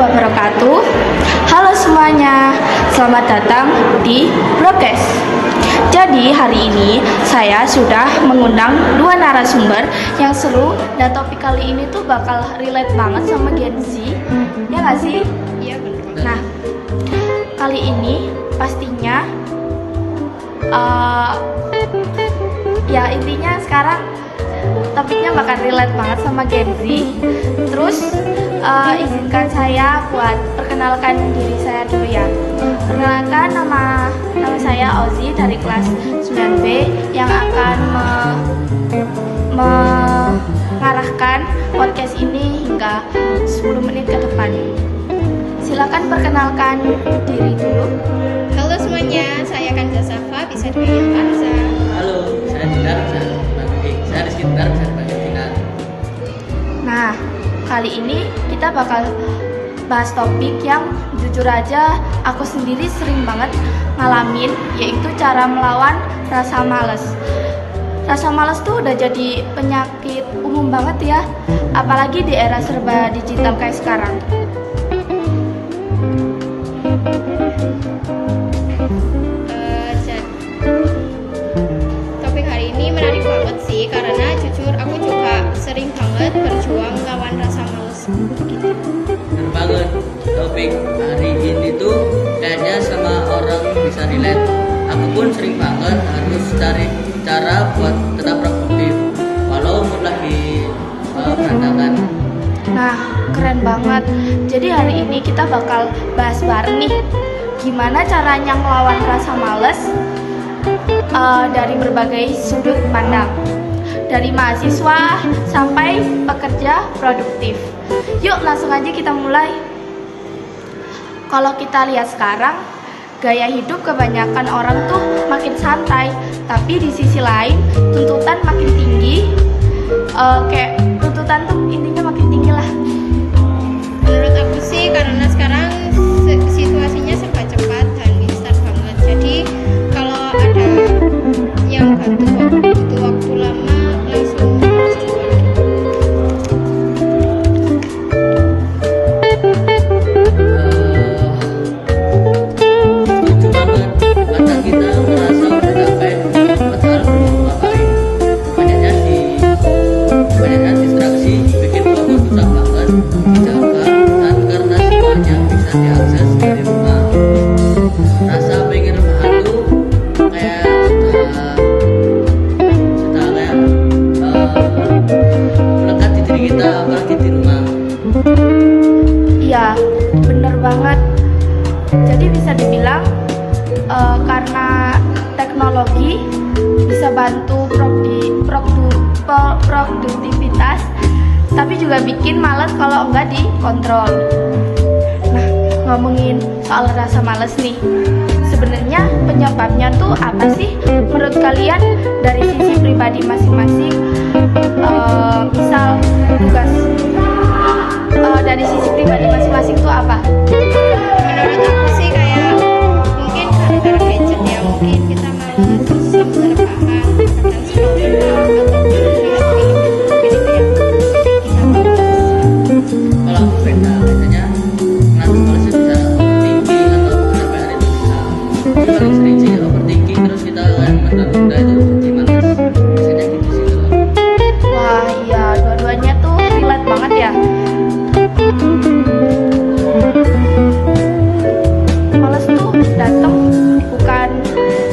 wabarakatuh. Halo semuanya, selamat datang di Broadcast. Jadi hari ini saya sudah mengundang dua narasumber yang seru dan topik kali ini tuh bakal relate banget sama Gen Z. Ya nggak sih? Iya benar. Nah, kali ini pastinya ya intinya sekarang topiknya bakal relate banget sama Gen Z. Terus izinkan saya buat perkenalkan diri saya dulu ya. Perkenalkan, nama saya Ozi dari kelas 9B yang akan mengarahkan podcast ini hingga 10 menit ke depan. Silakan perkenalkan diri dulu. Halo semuanya, saya Kanza Safa, bisa dipanggil Kanza. Halo, saya Dindar, saya Rizky Dindar, bisa dipanggil Dinar. Nah, kali ini kita bakal bahas topik yang jujur aja aku sendiri sering banget ngalamin, yaitu cara melawan rasa malas. Rasa malas tuh udah jadi penyakit umum banget ya, apalagi di era serba digital kayak sekarang. Topik hari ini menarik banget sih, karena jujur aku juga sering banget berjuang lawan rasa males gitu. Bener banget, topik hari ini tuh kayaknya sama orang bisa relate. Aku pun sering banget harus cari cara buat tetap produktif walau mood lagi berantakan. Nah, keren banget. Jadi hari ini kita bakal bahas bareng nih, gimana caranya ngelawan rasa males dari berbagai sudut pandang, dari mahasiswa sampai pekerja produktif. Yuk langsung aja kita mulai. Kalau kita lihat sekarang, gaya hidup kebanyakan orang tuh makin santai, tapi di sisi lain tuntutan makin tinggi. Kayak tuntutan tuh intinya makin tinggi lah. Menurut aku sih karena sekarang situasinya serba cepat dan instan banget. Jadi kalau ada yang butuh waktu lama langsung harus jual. Setuju banget, kadang kita merasa udah capek padahal belum ngapain. Banyaknya distraksi bikin fokus susah banget dijaga, dan karena semuanya bisa diakses dari rumah, rasa pengen rebahan tuh kayak sudah kayak melekat di diri kita, apalagi di rumah. Iya, bener banget. Jadi bisa dibilang karena teknologi bisa bantu produktivitas, tapi juga bikin malas kalau enggak dikontrol. Nah, ngomongin soal rasa malas nih, sebenarnya penyebabnya tuh apa sih menurut kalian dari sisi pribadi masing-masing? Misal tugas dari sisi pribadi masing-masing tuh apa? Menurut aku sih kayak mungkin gara-gara gadget ya, mungkin kita malas terus rebahan, kadang scrolling ataupun lihat film yang kita malas. Kalau aku biasanya ngerasa malasnya bisa overthinking atau sampai hari itu bisa. Tapi paling sering sih overthinking, terus kita kayak menunda itu jadi malas. Biasanya gitu sih kalau. Wah iya, dua-duanya tuh relate banget ya. Males tuh datang bukan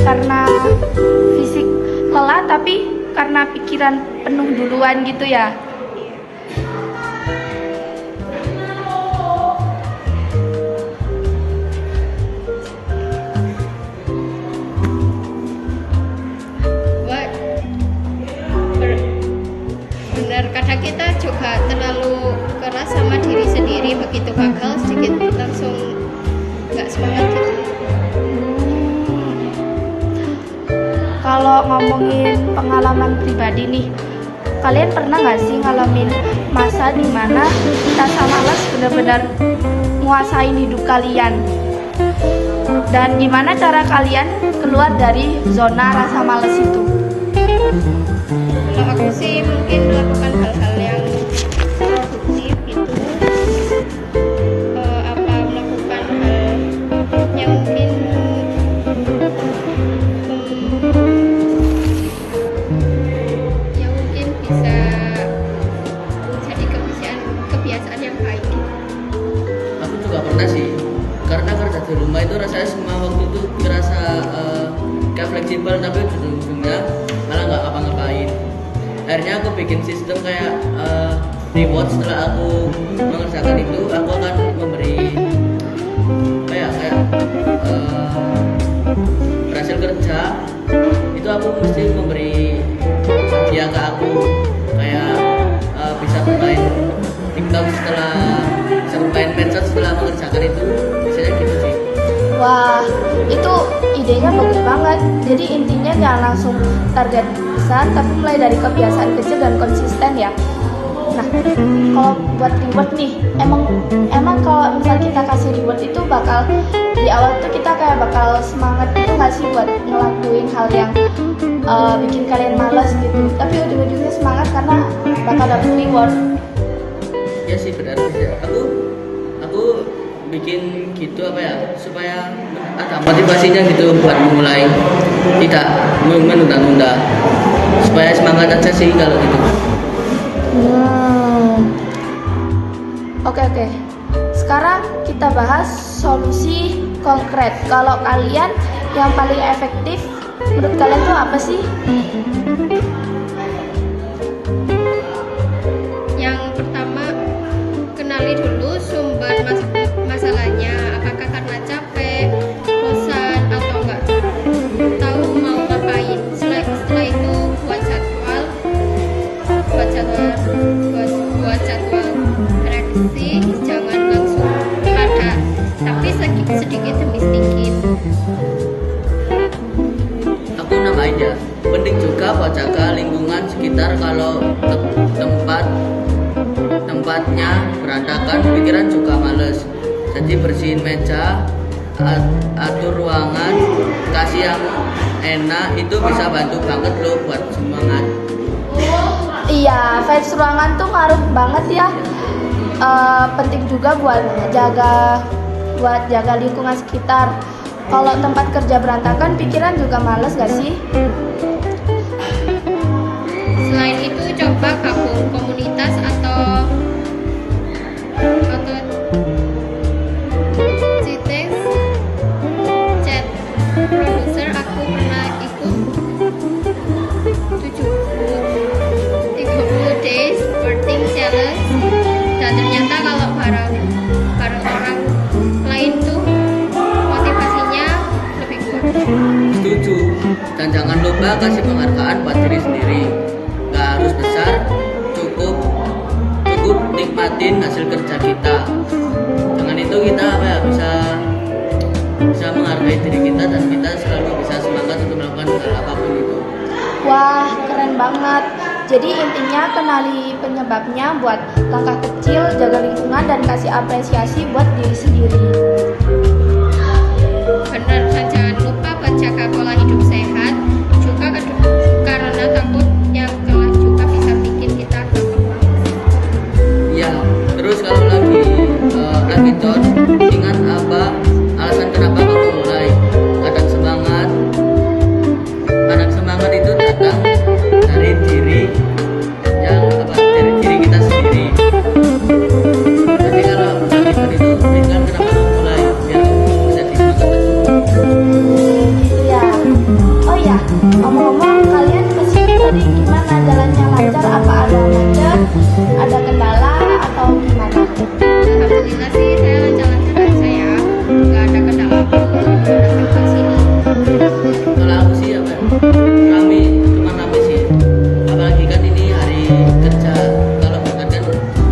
karena fisik lelah, tapi karena pikiran penuh duluan gitu ya. Benar, kadang kita juga terlalu keras sama diri sendiri, begitu gagal sedikit langsung nggak semangat gitu. Kalau ngomongin pengalaman pribadi nih, kalian pernah nggak sih ngalamin masa dimana rasa malas benar-benar nguasain hidup kalian? Dan gimana cara kalian keluar dari zona rasa malas itu? Kalau aku sih mungkin melakukan hal-hal yang produktif gitu. pernah sih, karena kerja di rumah itu rasanya semua waktu itu terasa kayak fleksibel, tapi ujung-ujungnya malah nggak ngapa-ngapain. Akhirnya aku bikin sistem kayak reward. Setelah aku mengerjakan itu, aku akan memberi kayak berhasil kerja itu aku mesti memberi hadiah ke aku, kayak bisa bermain TikTok setelah bisa bermain medsos setelah mengerjakan itu, biasanya gitu sih. Wah, itu idenya bagus banget. Jadi intinya jangan langsung target besar, tapi mulai dari kebiasaan kecil dan konsisten ya. Nah, kalau buat reward nih, emang kalau misal kita kasih reward itu bakal di awal tuh kita kayak bakal semangat gitu nggak sih buat ngelakuin hal yang bikin kalian malas gitu. Tapi ujung-ujungnya semangat karena bakal dapet reward. Ya sih, benar sih. Aku bikin gitu supaya ada motivasinya gitu buat memulai, tidak menunda-nunda, supaya semangat aja sih kalau gitu. Oke. Sekarang kita bahas solusi konkret. Kalau kalian yang paling efektif menurut kalian tuh apa sih? Yang pertama, kenali dulu sumber masalahnya. Apakah karena capek, bosan, atau enggak tahu mau ngapain. Setelah itu buat jadwal reaksi. Jangan langsung pada, tapi sedikit demi sedikit. Aku nambahin ya, penting juga buat jaga lingkungan sekitar. Kalau tempatnya berantakan, pikiran juga males. Jadi bersihin meja, atur ruangan, kasih yang enak, itu bisa bantu banget loh buat semangat. Iya, vibes ruangan tuh ngaruh banget ya. Penting juga buat jaga lingkungan sekitar. Kalau tempat kerja berantakan, pikiran juga males gak sih? Selain itu, coba gabung komunitas atau cites chat produser. Aku pernah ikut 30 days working challenge, dan ternyata kalau bareng orang lain tuh motivasinya lebih kuat. Setuju. Dan jangan lupa kasih penghargaan buat diri sendiri. Gak harus besar, cukup nikmatin hasil kerja kita. Dengan itu kita bisa menghargai diri kita, dan kita selalu bisa semangat untuk melakukan hal apapun itu. Wah, keren banget. Jadi intinya kenali penyebabnya, buat langkah kecil, jaga lingkungan, dan kasih apresiasi buat diri sendiri. Benar, dan jangan lupa menjaga pola hidup sehat juga, karena takut yang kelas juga bisa bikin kita gampang malas. Ya, terus kalau lagi down, ingat apa alasan kenapa kamu mulai. Kadang semangat itu datang dari diri kita sendiri. Jadi kalau lagi down itu ingat kenapa kamu mulai, biar jadi semangat. Gitu ya. Oh ya, ngomong-ngomong, kalian kesini tadi gimana? Jalannya lancar? Apa ada macet? Ada kendala atau gimana? Alhamdulillah sih saya lancar-lancar aja ya, nggak ada kendala apapun datang ke sini. Kalau aku sih cuma rame sih. Apalagi kan ini hari kerja, kalau bukan kan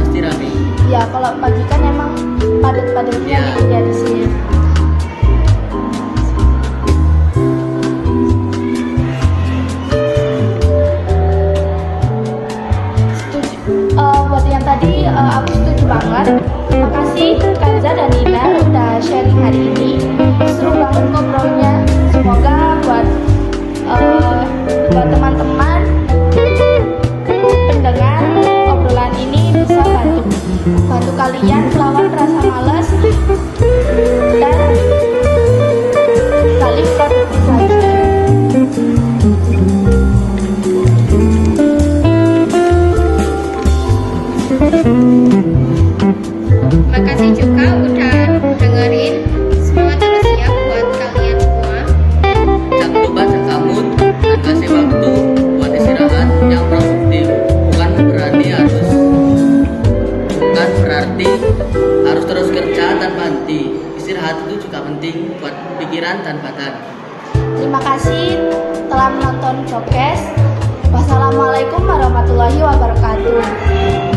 pasti rame. Ya, kalau pagi kan emang padat-padatnya Ya. gitu ya di sini. Buat yang tadi aku setuju banget. Makasih Kanza dan Nina udah sharing hari ini. Seru banget ngobrolnya. Semoga buat teman-teman pendengar obrolan ini bisa bantu kalian melawan rasa malas dan saling produktif lagi. Makasih juga udah istirahat itu juga penting buat pikiran dan badan. Terima kasih telah menonton Jokes. Wassalamualaikum warahmatullahi wabarakatuh.